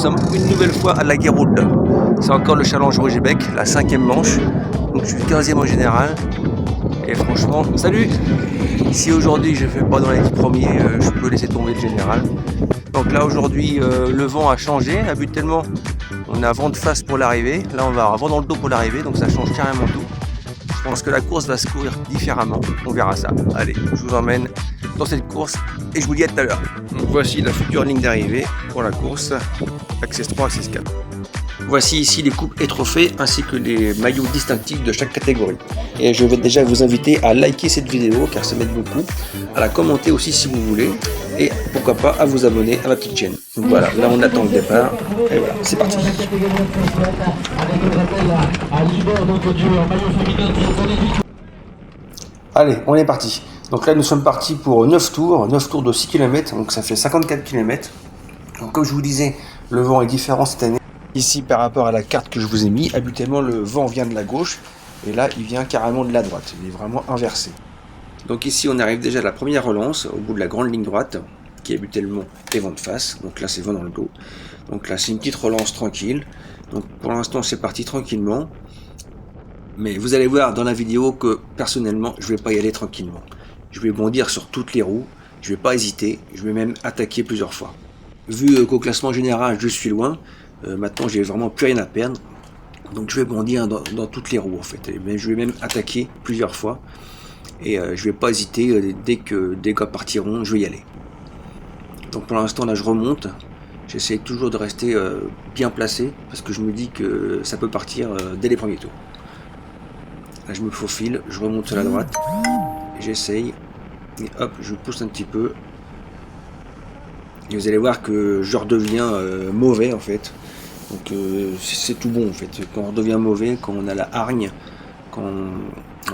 sommes une nouvelle fois à la Guéroule. C'est encore le challenge Rouget-Bec, la 5e manche. Donc je suis 15e en général. Et franchement, salut! Si aujourd'hui je ne fais pas dans les 10 premiers, je peux laisser tomber le général. Donc là aujourd'hui, le vent a changé, habituellement on a vent de face pour l'arrivée. Là on va avoir vent dans le dos pour l'arrivée, donc ça change carrément tout. Je pense que la course va se courir différemment, on verra ça. Allez, je vous emmène dans cette course et je vous dis à tout à l'heure. Donc voici la future ligne d'arrivée pour la course, Access 3, Access 4. Voici ici les coupes et trophées ainsi que les maillots distinctifs de chaque catégorie. Et je vais déjà vous inviter à liker cette vidéo car ça m'aide beaucoup, à la commenter aussi si vous voulez et pourquoi pas à vous abonner à ma petite chaîne. Donc voilà, là on attend le départ et voilà, c'est parti. Allez, on est parti. Donc là nous sommes partis pour 9 tours de 6 km, donc ça fait 54 km. Donc comme je vous disais, le vent est différent cette année. Ici, par rapport à la carte que je vous ai mis, habituellement le vent vient de la gauche et là il vient carrément de la droite, il est vraiment inversé. Donc ici on arrive déjà à la première relance au bout de la grande ligne droite qui est habituellement les vents de face, donc là c'est vent dans le dos. Donc là c'est une petite relance tranquille, donc pour l'instant c'est parti tranquillement, mais vous allez voir dans la vidéo que personnellement je ne vais pas y aller tranquillement. Je vais bondir sur toutes les roues, je ne vais pas hésiter, je vais même attaquer plusieurs fois. Vu qu'au classement général je suis loin, maintenant j'ai vraiment plus rien à perdre, donc je vais bondir dans toutes les roues en fait, mais je vais même attaquer plusieurs fois et je vais pas hésiter, dès que des gars partiront je vais y aller. Donc pour l'instant là je remonte, j'essaie toujours de rester bien placé parce que je me dis que ça peut partir dès les premiers tours. Là je me faufile, je remonte sur la droite, j'essaye et hop je pousse un petit peu. Et vous allez voir que je redeviens mauvais en fait. Donc c'est tout bon en fait. Quand on redevient mauvais, quand on a la hargne, quand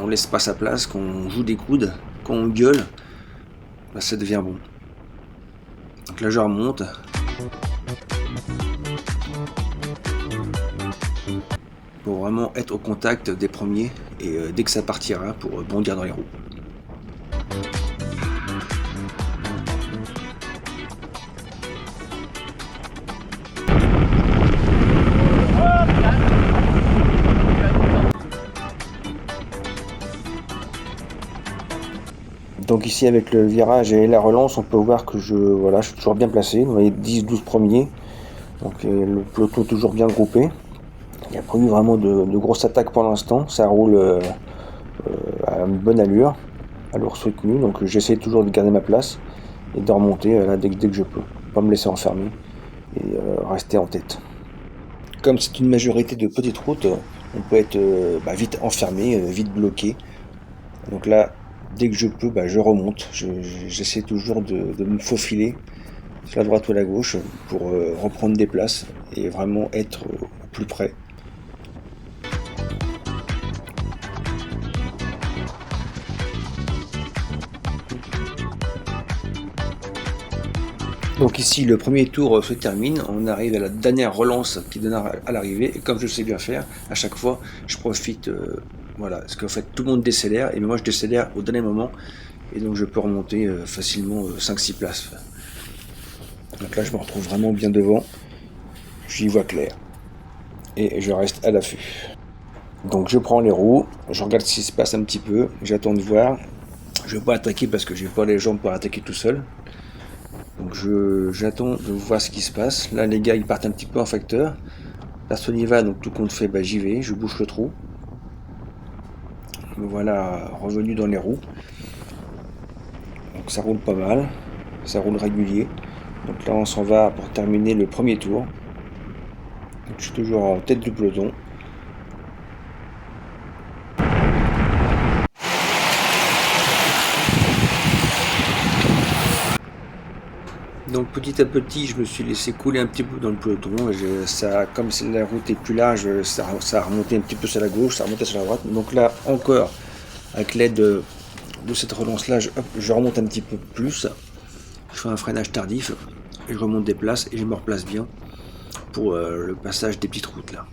on laisse pas sa place, quand on joue des coudes, quand on gueule, bah, ça devient bon. Donc là je remonte. Pour vraiment être au contact des premiers et dès que ça partira pour bondir dans les roues. Donc ici avec le virage et la relance, on peut voir que je suis toujours bien placé. Vous voyez 10-12 premiers. Donc le peloton toujours bien groupé. Il n'y a pas eu vraiment de grosses attaques pour l'instant. Ça roule à une bonne allure soutenue. Donc j'essaie toujours de garder ma place et de remonter là, dès que je peux. Pas me laisser enfermer et rester en tête. Comme c'est une majorité de petites routes, on peut être vite enfermé, vite bloqué. Donc là, dès que je peux, je remonte. J'essaie toujours de me faufiler sur la droite ou la gauche pour reprendre des places et vraiment être au plus près. Donc ici, le premier tour se termine. On arrive à la dernière relance qui donnera à l'arrivée. Et comme je sais bien faire, à chaque fois, je profite... parce qu'en fait tout le monde décélère et moi je décélère au dernier moment et donc je peux remonter facilement 5-6 places. Donc là je me retrouve vraiment bien devant, j'y vois clair et je reste à l'affût. Donc je prends les roues, je regarde ce qui se passe un petit peu, j'attends de voir. Je ne vais pas attaquer parce que j'ai pas les jambes pour attaquer tout seul. Donc j'attends de voir ce qui se passe. Là les gars ils partent un petit peu en facteur, personne n'y va donc tout compte fait, j'y vais, je bouche le trou. Me voilà revenu dans les roues. Donc ça roule pas mal, ça roule régulier. Donc là on s'en va pour terminer le premier tour. Donc je suis toujours en tête du peloton. Donc petit à petit je me suis laissé couler un petit peu dans le peloton. Comme la route est plus large, ça a remonté un petit peu sur la gauche, ça a remonté sur la droite. Donc là encore, avec l'aide de cette relance là, je remonte un petit peu plus. Je fais un freinage tardif, et je remonte des places et je me replace bien pour le passage des petites routes là.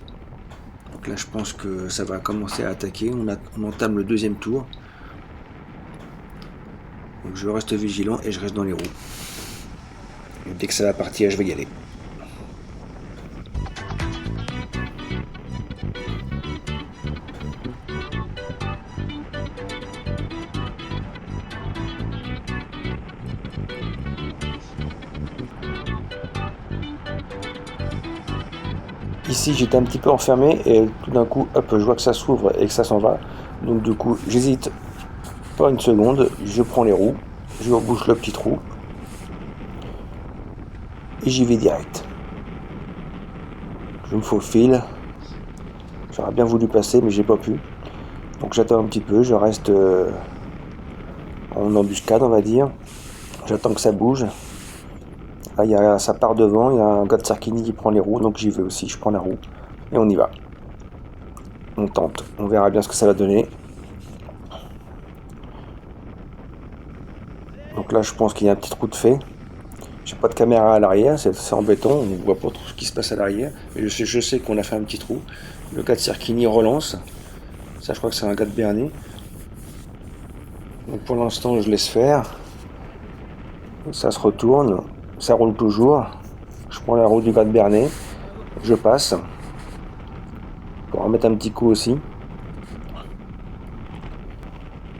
Donc là je pense que ça va commencer à attaquer, on entame le deuxième tour. Donc je reste vigilant et je reste dans les roues. Et dès que ça va partir, je vais y aller. Ici j'étais un petit peu enfermé et tout d'un coup hop, je vois que ça s'ouvre et que ça s'en va. Donc du coup j'hésite pas une seconde, je prends les roues, je rebouche le petit trou et j'y vais direct. Je me faufile, j'aurais bien voulu passer mais j'ai pas pu. Donc j'attends un petit peu, je reste en embuscade on va dire. J'attends que ça bouge. Là ça part devant, il y a un gars de Sarkini qui prend les roues, donc j'y vais aussi, je prends la roue et on y va. On tente, on verra bien ce que ça va donner. Donc là je pense qu'il y a un petit trou de fait. J'ai pas de caméra à l'arrière, c'est embêtant, on ne voit pas trop ce qui se passe à l'arrière. Mais je sais qu'on a fait un petit trou. Le gars de Sarkini relance. Ça je crois que c'est un gars de Bernay. Donc pour l'instant je laisse faire. Ça se retourne, ça roule toujours. Je prends la roue du gars de Bernay, je passe. Pour remettre un petit coup aussi.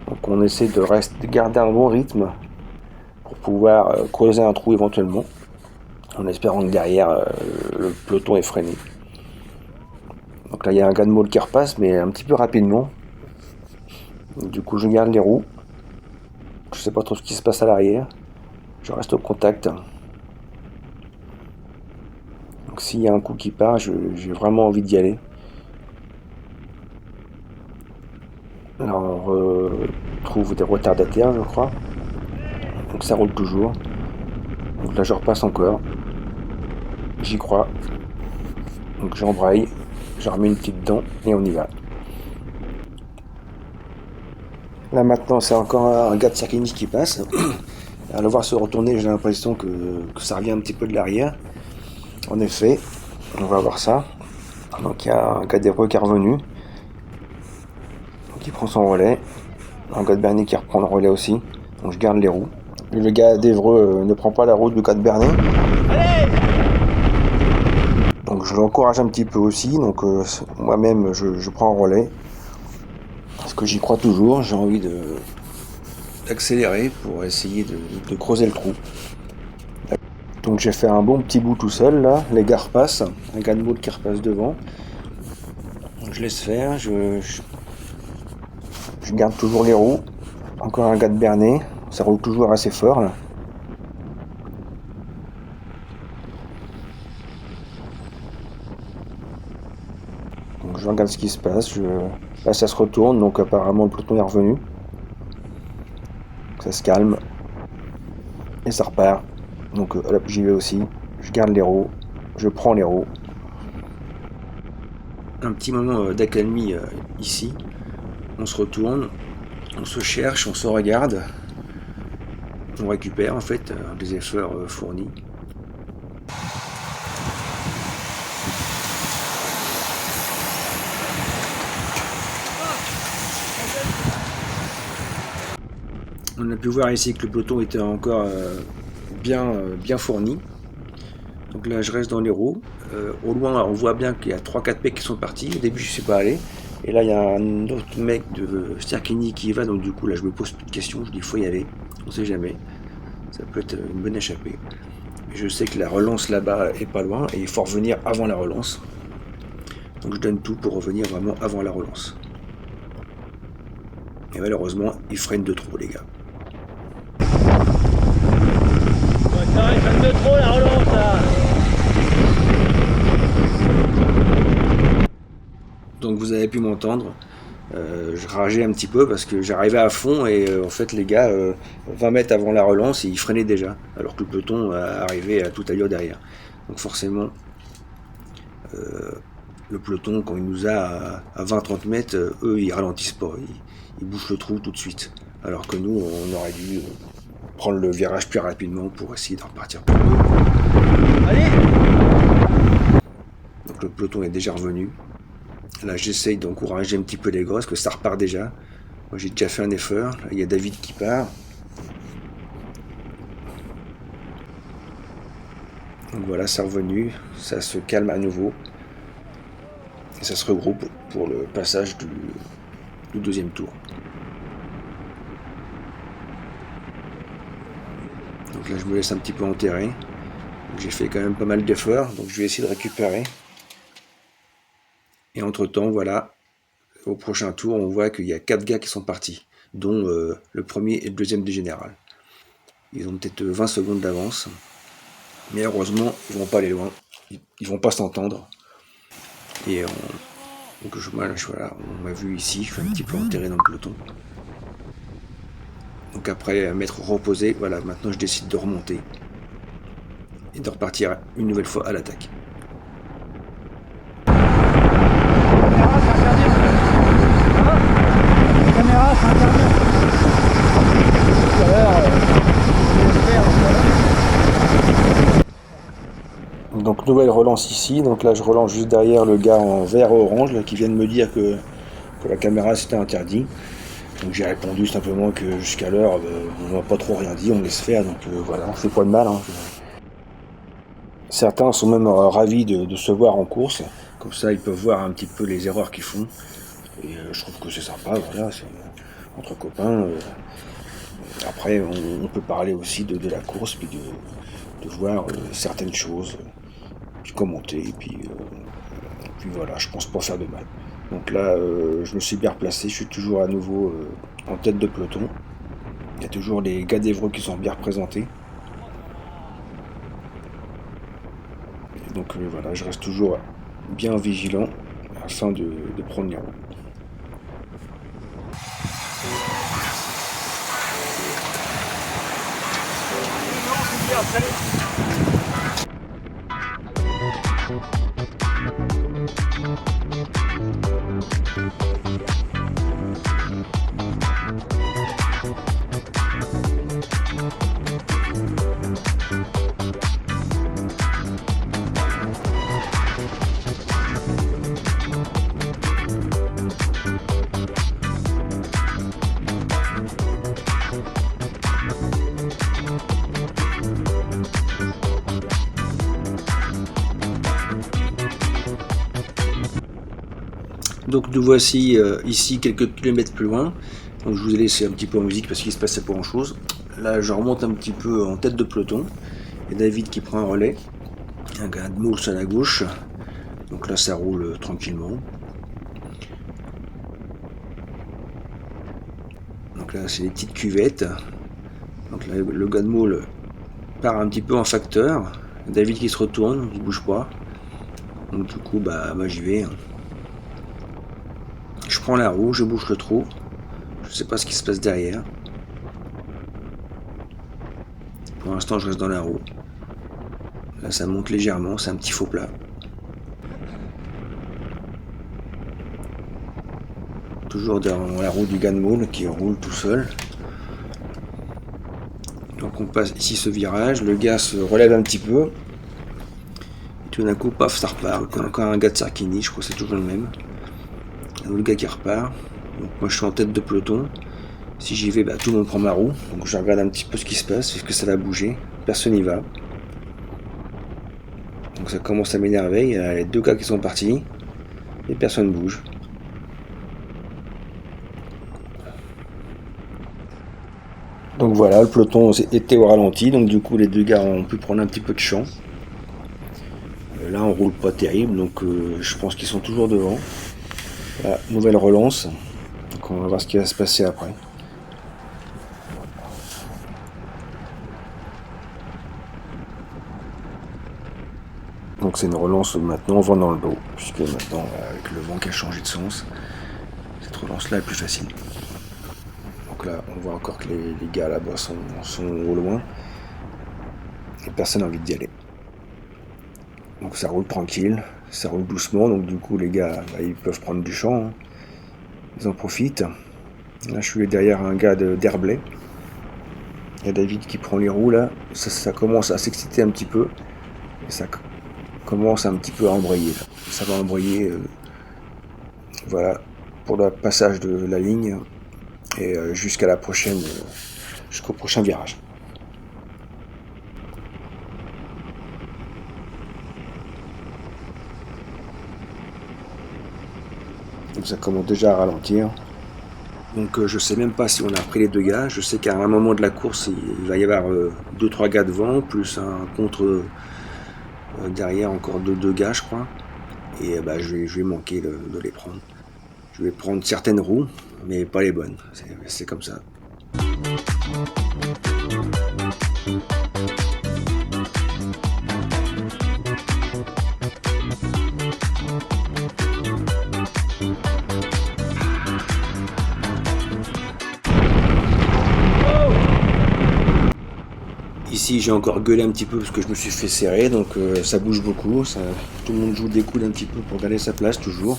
Donc on essaie de garder un bon rythme pour pouvoir creuser un trou éventuellement. En espérant que derrière le peloton est freiné. Donc là il y a un gars de Maule qui repasse mais un petit peu rapidement. Du coup je garde les roues. Je sais pas trop ce qui se passe à l'arrière. Je reste au contact. Donc s'il y a un coup qui part, j'ai vraiment envie d'y aller. Là on retrouve des retardataires je crois. Donc ça roule toujours. Donc là je repasse encore. J'y crois. Donc j'embraye. Je remets une petite dent et on y va. Là maintenant c'est encore un gars de Sarkini qui passe. À le voir se retourner, j'ai l'impression que ça revient un petit peu de l'arrière. En effet, on va voir ça. Donc il y a un gars d'Evreux qui est revenu. Qui prend son relais. Un gars de Bernay qui reprend le relais aussi. Donc je garde les roues. Le gars d'Evreux ne prend pas la route du gars de Bernay. Donc je l'encourage un petit peu aussi. Donc moi-même je prends un relais. Parce que j'y crois toujours. J'ai envie d'accélérer pour essayer de creuser le trou. Donc j'ai fait un bon petit bout tout seul là. Les gars repassent. Un gars de Maule qui repasse devant. Donc je laisse faire. Je garde toujours les roues. Encore un gars de Bernay. Ça roule toujours assez fort là. Donc je regarde ce qui se passe. Là ça se retourne. Donc apparemment le peloton est revenu. Ça se calme. Et ça repart. Donc là j'y vais aussi. Je garde les roues. Je prends les roues. Un petit moment d'accalmie ici. On se retourne. On se cherche. On se regarde. On récupère en fait les efforts fournis. On a pu voir ici que le peloton était encore bien fourni. Donc là je reste dans les roues. Au loin on voit bien qu'il y a 3-4 mecs qui sont partis. Au début je ne suis pas allé. Et là il y a un autre mec de Sarkini qui y va. Donc du coup là je me pose plus de questions. Je dis il faut y aller. On sait jamais. Ça peut être une bonne échappée. Je sais que la relance là-bas est pas loin. Et il faut revenir avant la relance. Donc je donne tout pour revenir vraiment avant la relance. Et malheureusement ils freinent de trop les gars. Il freine de trop la relance là. Donc vous avez pu m'entendre, je rageais un petit peu parce que j'arrivais à fond et en fait les gars 20 mètres avant la relance ils freinaient déjà alors que le peloton arrivait à toute allure derrière. Donc forcément le peloton quand il nous a à 20-30 mètres, eux ils ralentissent pas, ils bouchent le trou tout de suite. Alors que nous on aurait dû prendre le virage plus rapidement pour essayer de repartir plus haut. Allez. Donc le peloton est déjà revenu. Là j'essaye d'encourager un petit peu les gosses, que ça repart déjà. Moi j'ai déjà fait un effort. Là, il y a David qui part. Donc voilà, c'est revenu. Ça se calme à nouveau. Et ça se regroupe pour le passage du deuxième tour. Donc là je me laisse un petit peu enterrer. J'ai fait quand même pas mal d'efforts. Donc je vais essayer de récupérer. Et entre-temps, voilà, au prochain tour, on voit qu'il y a 4 gars qui sont partis, dont le premier et le deuxième du général. Ils ont peut-être 20 secondes d'avance, mais heureusement, ils vont pas aller loin, ils vont pas s'entendre. Et donc voilà, on m'a vu ici, je suis un petit peu enterré dans le peloton. Donc après m'être reposé, voilà, maintenant je décide de remonter et de repartir une nouvelle fois à l'attaque. Caméra, c'est interdit. Tout à l'heure, Donc nouvelle relance ici, donc là je relance juste derrière le gars en vert et orange là, qui vient de me dire que la caméra c'était interdit. Donc j'ai répondu simplement que jusqu'à l'heure on n'a pas trop rien dit, on laisse faire, donc voilà, on fait pas de mal. Hein. Certains sont même ravis de se voir en course, comme ça ils peuvent voir un petit peu les erreurs qu'ils font. Et je trouve que c'est sympa, voilà, c'est entre copains. Après on peut parler aussi de la course, puis de voir certaines choses, puis commenter, et puis voilà, je pense pas faire de mal. Donc là, je me suis bien replacé, je suis toujours à nouveau en tête de peloton. Il y a toujours les gars d'Evreux qui sont bien représentés. Et donc voilà, je reste toujours bien vigilant afin de prendre les roues. Donc nous voici ici quelques kilomètres plus loin. Donc je vous ai laissé un petit peu en musique parce qu'il se passait pas grand chose. Là je remonte un petit peu en tête de peloton. Et David qui prend un relais. Un gars de Mousse à la gauche. Donc là ça roule tranquillement. Donc là c'est des petites cuvettes. Donc là le gars de Moule part un petit peu en facteur. David qui se retourne, il bouge pas. Donc du coup bah j'y vais. Je prends la roue, je bouge le trou. Je sais pas ce qui se passe derrière. Pour l'instant, je reste dans la roue. Là, ça monte légèrement, c'est un petit faux plat. Toujours dans la roue du Ganmoul qui roule tout seul. Donc on passe ici ce virage, le gars se relève un petit peu. Et tout d'un coup, paf, ça repart. Il y a encore un gars de Sarkini, je crois que c'est toujours le même. Un autre gars qui repart. Donc moi je suis en tête de peloton. Si j'y vais, tout le monde prend ma roue. Donc je regarde un petit peu ce qui se passe, est-ce que ça va bouger. Personne n'y va. Donc ça commence à m'énerver. Il y a les 2 gars qui sont partis. Et personne bouge. Donc voilà, le peloton était au ralenti. Donc du coup les 2 gars ont pu prendre un petit peu de champ. Là on roule pas terrible. Donc je pense qu'ils sont toujours devant. Là, nouvelle relance. Donc on va voir ce qui va se passer après. Donc c'est une relance maintenant vent dans le dos, puisque maintenant avec le vent qui a changé de sens, cette relance là est plus facile. Donc là on voit encore que les gars là-bas sont au loin et personne n'a envie d'y aller. Donc ça roule tranquille, ça roule doucement, donc du coup les gars ils peuvent prendre du champ, hein. Ils en profitent. Là je suis derrière un gars d'Herblay. Il y a David qui prend les roues là, ça commence à s'exciter un petit peu et ça commence un petit peu à embrayer. Là. Ça va embrayer voilà, pour le passage de la ligne et jusqu'à la prochaine, jusqu'au prochain virage. Donc ça commence déjà à ralentir. Donc je sais même pas si on a pris les 2 gars. Je sais qu'à un moment de la course, il va y avoir 2-3 gars devant, plus un contre derrière encore 2 gars, je crois. Et je vais manquer de les prendre. Je vais prendre certaines roues, mais pas les bonnes. C'est comme ça. Ici j'ai encore gueulé un petit peu parce que je me suis fait serrer, donc ça bouge beaucoup, tout le monde joue des coudes un petit peu pour garder sa place toujours.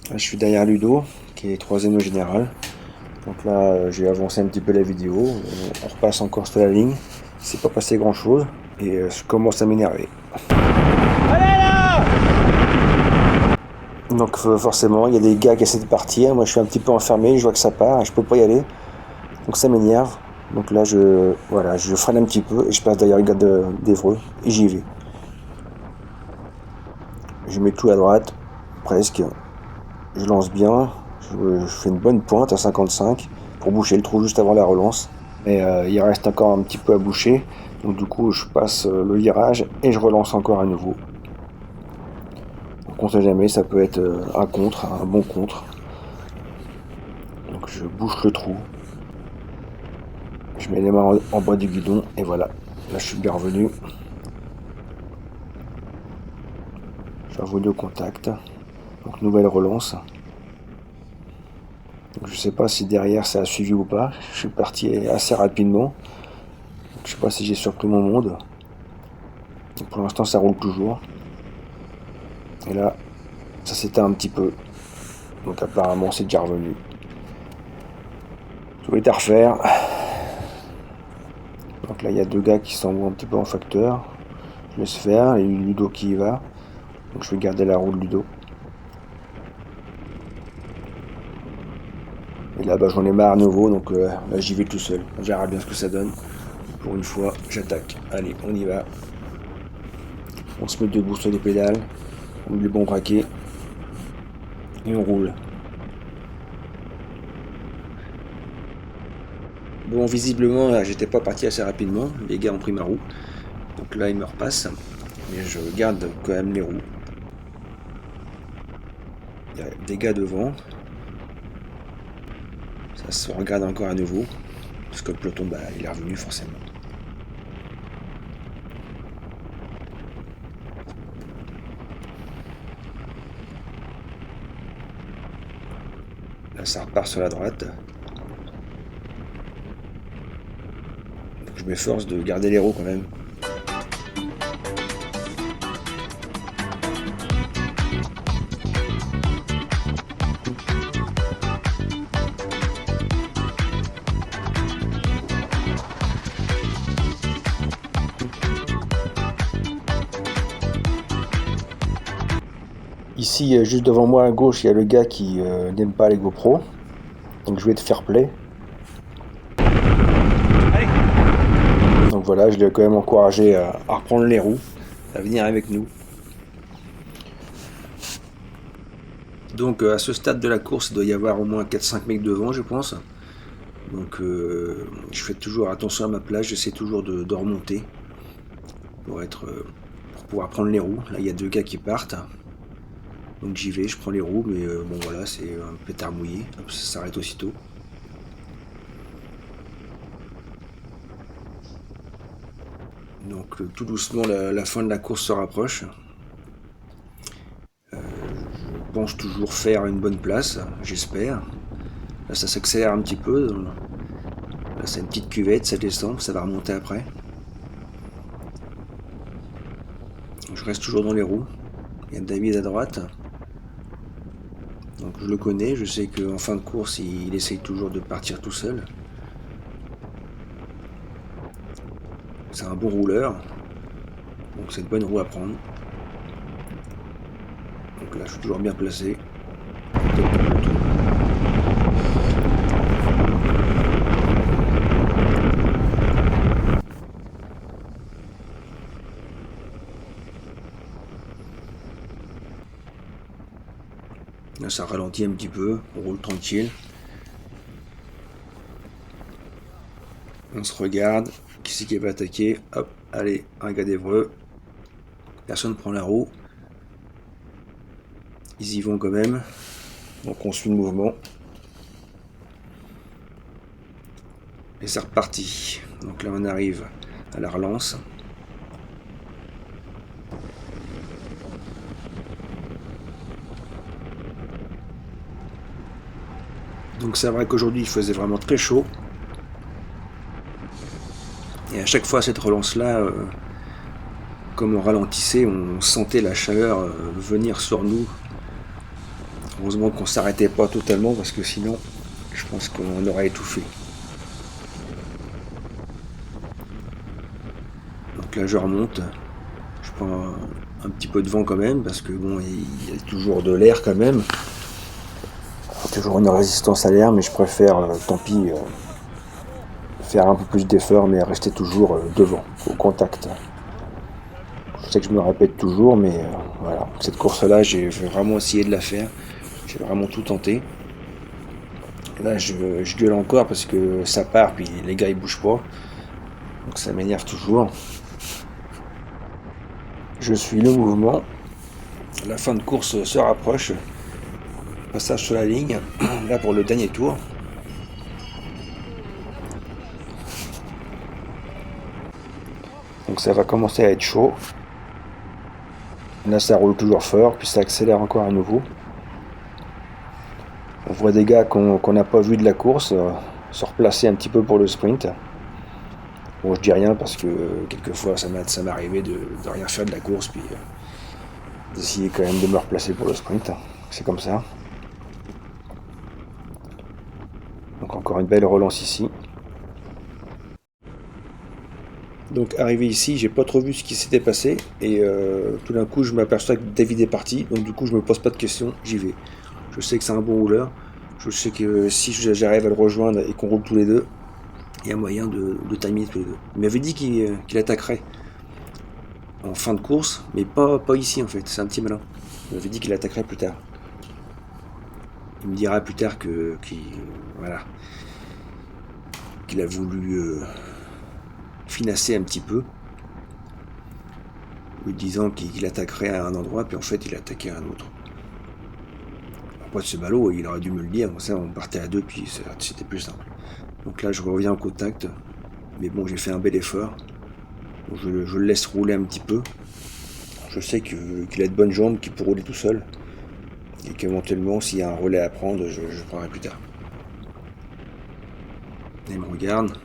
Là, je suis derrière Ludo, qui est 3ème au général. Donc là j'ai avancé un petit peu la vidéo, on repasse encore sur la ligne, c'est pas passé grand chose, et je commence à m'énerver. Allez là! Donc forcément il y a des gars qui essaient de partir, moi je suis un petit peu enfermé, je vois que ça part, je peux pas y aller, donc ça m'énerve. Donc là je freine un petit peu et je passe derrière le gars d'Evreux et j'y vais. Je mets tout à droite, presque, je lance bien, je fais une bonne pointe à 55 pour boucher le trou juste avant la relance. Mais il reste encore un petit peu à boucher, donc du coup je passe le virage et je relance encore à nouveau. Donc on sait jamais, ça peut être un bon contre. Donc je bouche le trou. Je mets les mains en bas du guidon et voilà. Là je suis bien revenu. Je suis revenu au contact. Donc nouvelle relance. Donc, je sais pas si derrière ça a suivi ou pas. Je suis parti assez rapidement. Donc, je sais pas si j'ai surpris mon monde. Donc, pour l'instant ça roule toujours. Et là ça s'éteint un petit peu. Donc apparemment c'est déjà revenu. Je vais à refaire. Donc là il y a 2 gars qui s'en vont un petit peu en facteur. Je laisse faire, et Ludo qui y va. Donc je vais garder la roue de Ludo. Et là j'en ai marre à nouveau, donc là j'y vais tout seul. On verra bien ce que ça donne. Pour une fois, j'attaque. Allez, on y va. On se met debout sur les pédales. On met le bon braquet. Et on roule. Bon, visiblement, là, j'étais pas parti assez rapidement. Les gars ont pris ma roue. Donc là, ils me repassent. Mais je garde quand même les roues. Il y a des gars devant. Ça se regarde encore à nouveau. Parce que le peloton, il est revenu forcément. Là, ça repart sur la droite. Donc, je m'efforce de garder les roues quand même. Ici, juste devant moi à gauche, il y a le gars qui n'aime pas les GoPro. Donc je vais te faire play. Allez. Donc voilà, je l'ai quand même encouragé à reprendre les roues, à venir avec nous. Donc à ce stade de la course, il doit y avoir au moins 4-5 mecs devant, je pense. Donc je fais toujours attention à ma place, j'essaie toujours de remonter pour pouvoir prendre les roues. Là il y a 2 gars qui partent. Donc j'y vais, je prends les roues, mais bon voilà, c'est un pétard mouillé, hop, ça s'arrête aussitôt. Donc tout doucement, la fin de la course se rapproche. Je pense toujours faire une bonne place, j'espère. Là ça s'accélère un petit peu. Là c'est une petite cuvette, ça descend, ça va remonter après. Je reste toujours dans les roues. Il y a David à droite. Donc je le connais, je sais qu'en fin de course, il essaye toujours de partir tout seul. C'est un bon rouleur. Donc c'est une bonne roue à prendre. Donc là je suis toujours bien placé. Là ça ralentit un petit peu, on roule tranquille. On se regarde, qui c'est qui va attaquer? Hop, allez, un gars d'Evreux. Personne prend la roue. Ils y vont quand même. Donc on suit le mouvement. Et c'est reparti. Donc là on arrive à la relance. Donc c'est vrai qu'aujourd'hui il faisait vraiment très chaud. Et à chaque fois cette relance-là, comme on ralentissait, on sentait la chaleur venir sur nous. Heureusement qu'on s'arrêtait pas totalement parce que sinon je pense qu'on aurait étouffé. Donc là je remonte. Je prends un petit peu de vent quand même parce que bon, il y a toujours de l'air quand même. Il y a toujours une résistance à l'air, mais je préfère, tant pis, faire un peu plus d'effort, mais rester toujours devant, au contact. Je sais que je me répète toujours, mais voilà. Cette course-là, j'ai vraiment essayé de la faire. J'ai vraiment tout tenté. Là, je gueule encore parce que ça part, puis les gars ils bougent pas. Donc ça m'énerve toujours. Je suis le mouvement. La fin de course se rapproche. Passage sur la ligne. Là pour le dernier tour. Donc ça va commencer à être chaud. Là ça roule toujours fort, puis ça accélère encore à nouveau. On voit des gars qu'on n'a pas vu de la course se replacer un petit peu pour le sprint. Bon, je dis rien parce que quelquefois ça m'est arrivé de rien faire de la course, puis d'essayer quand même de me replacer pour le sprint. C'est comme ça. Donc encore une belle relance ici. Donc arrivé ici, j'ai pas trop vu ce qui s'était passé et tout d'un coup je m'aperçois que David est parti, donc du coup je me pose pas de questions, j'y vais. Je sais que c'est un bon rouleur, je sais que si j'arrive à le rejoindre et qu'on roule tous les deux, il y a moyen de timer tous les deux. Il m'avait dit qu'il attaquerait en fin de course, mais pas ici en fait, c'est un petit malin. Il m'avait dit qu'il attaquerait plus tard. Il me dira plus tard qu'il a voulu finasser un petit peu, lui disant qu'il attaquerait à un endroit, puis en fait il attaquait à un autre. Après ce ballot, il aurait dû me le dire, comme ça on partait à deux, puis c'était plus simple. Donc là je reviens en contact, mais bon j'ai fait un bel effort. Je le laisse rouler un petit peu. Je sais qu'il a de bonnes jambes, qu'il peut rouler tout seul, et qu'éventuellement s'il y a un relais à prendre, je prendrai plus tard. Et il me regarde.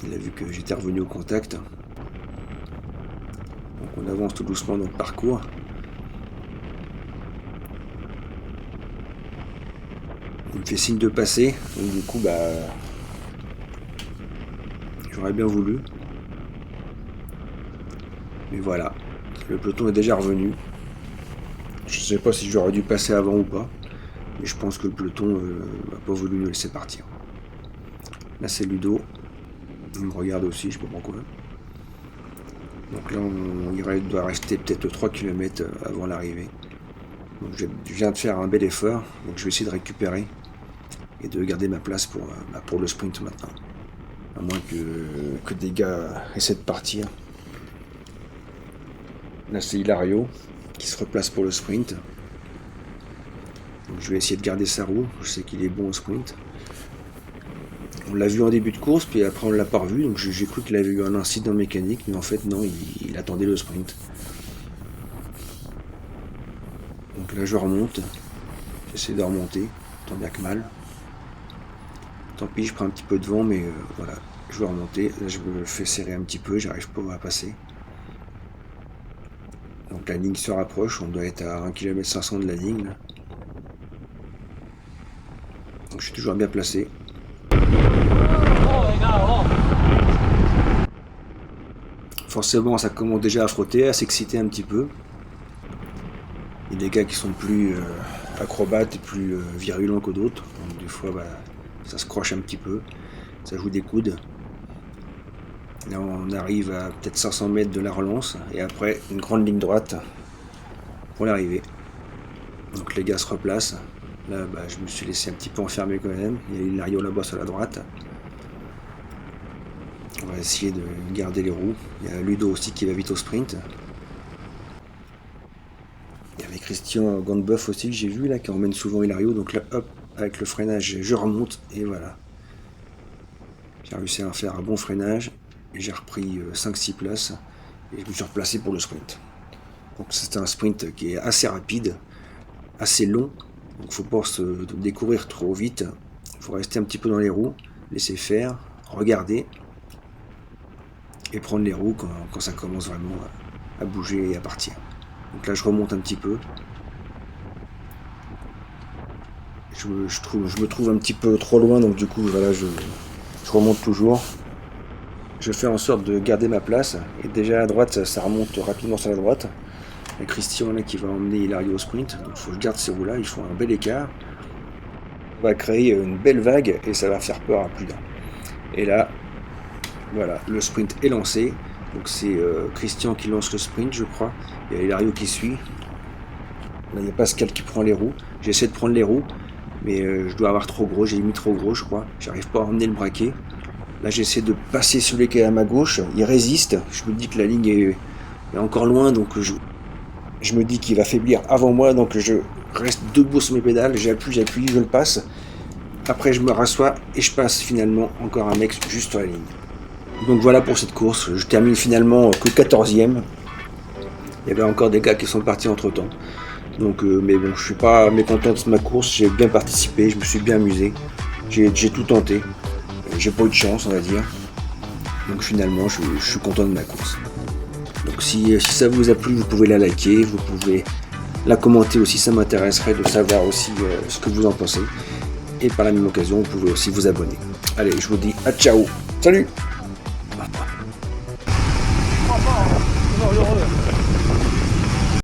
Il a vu que j'étais revenu au contact. Donc on avance tout doucement dans le parcours. Il me fait signe de passer. Donc du coup, j'aurais bien voulu. Mais voilà. Le peloton est déjà revenu. Je sais pas si j'aurais dû passer avant ou pas. Mais je pense que le peloton n'a pas voulu me laisser partir. Là c'est Ludo. Il me regarde aussi, je sais pas pourquoi. Donc là, il doit rester peut-être 3 km avant l'arrivée. Donc je viens de faire un bel effort, donc je vais essayer de récupérer et de garder ma place pour le sprint maintenant. À moins que des gars essaient de partir. Là, c'est Hilario qui se replace pour le sprint. Donc je vais essayer de garder sa roue, je sais qu'il est bon au sprint. On l'a vu en début de course, puis après on l'a pas revu, donc j'ai cru qu'il avait eu un incident mécanique, mais en fait non, il attendait le sprint. Donc là je remonte, j'essaie de remonter, tant bien que mal. Tant pis, je prends un petit peu de vent, mais voilà, je vais remonter. Là je me fais serrer un petit peu, j'arrive pas à passer. Donc la ligne se rapproche, on doit être à 1 km 500 de la ligne. Là. Donc je suis toujours bien placé. Forcément, ça commence déjà à frotter, à s'exciter un petit peu. Il y a des gars qui sont plus acrobates et plus virulents que d'autres. Donc des fois, ça se croche un petit peu. Ça joue des coudes. Là, on arrive à peut-être 500 mètres de la relance. Et après, une grande ligne droite pour l'arrivée. Donc les gars se replacent. Là, je me suis laissé un petit peu enfermer quand même. Il y a Hilario là-bas sur la droite. On va essayer de garder les roues. Il y a Ludo aussi qui va vite au sprint. Et Christian Gandeboeuf aussi que j'ai vu là, qui emmène souvent Hilario. Donc là, hop, avec le freinage, je remonte et voilà. J'ai réussi à faire un bon freinage. Et j'ai repris 5-6 places. Et je me suis replacé pour le sprint. Donc c'est un sprint qui est assez rapide, assez long. Donc il ne faut pas se découvrir trop vite. Il faut rester un petit peu dans les roues, laisser faire, regarder. Et prendre les roues quand ça commence vraiment à bouger et à partir. Donc là je remonte un petit peu. Je me trouve un petit peu trop loin, donc du coup voilà, je remonte toujours. Je fais en sorte de garder ma place. Et déjà à droite, ça remonte rapidement sur la droite. Il y a Christian là qui va emmener Hilario au sprint. Donc il faut que je garde ces roues là, ils font un bel écart. On va créer une belle vague et ça va faire peur à plus d'un. Et là, voilà, le sprint est lancé. Donc c'est Christian qui lance le sprint, je crois. Il y a Hilario qui suit. Là, il y a Pascal qui prend les roues. J'essaie de prendre les roues, mais je dois avoir trop gros. J'ai mis trop gros, je crois. J'arrive pas à emmener le braquet. Là, j'essaie de passer celui qui est à ma gauche. Il résiste. Je me dis que la ligne est encore loin, donc je me dis qu'il va faiblir avant moi. Donc je reste debout sur mes pédales. J'appuie, je le passe. Après, je me rassois et je passe finalement encore un mec juste sur la ligne. Donc voilà pour cette course. Je termine finalement que 14e. Il y avait encore des gars qui sont partis entre temps. Donc, mais bon, je suis pas mécontent de ma course. J'ai bien participé, je me suis bien amusé. J'ai tout tenté. J'ai pas eu de chance, on va dire. Donc finalement, je suis content de ma course. Donc si ça vous a plu, vous pouvez la liker, vous pouvez la commenter aussi. Ça m'intéresserait de savoir aussi ce que vous en pensez. Et par la même occasion, vous pouvez aussi vous abonner. Allez, je vous dis à ciao. Salut! Non, heureux.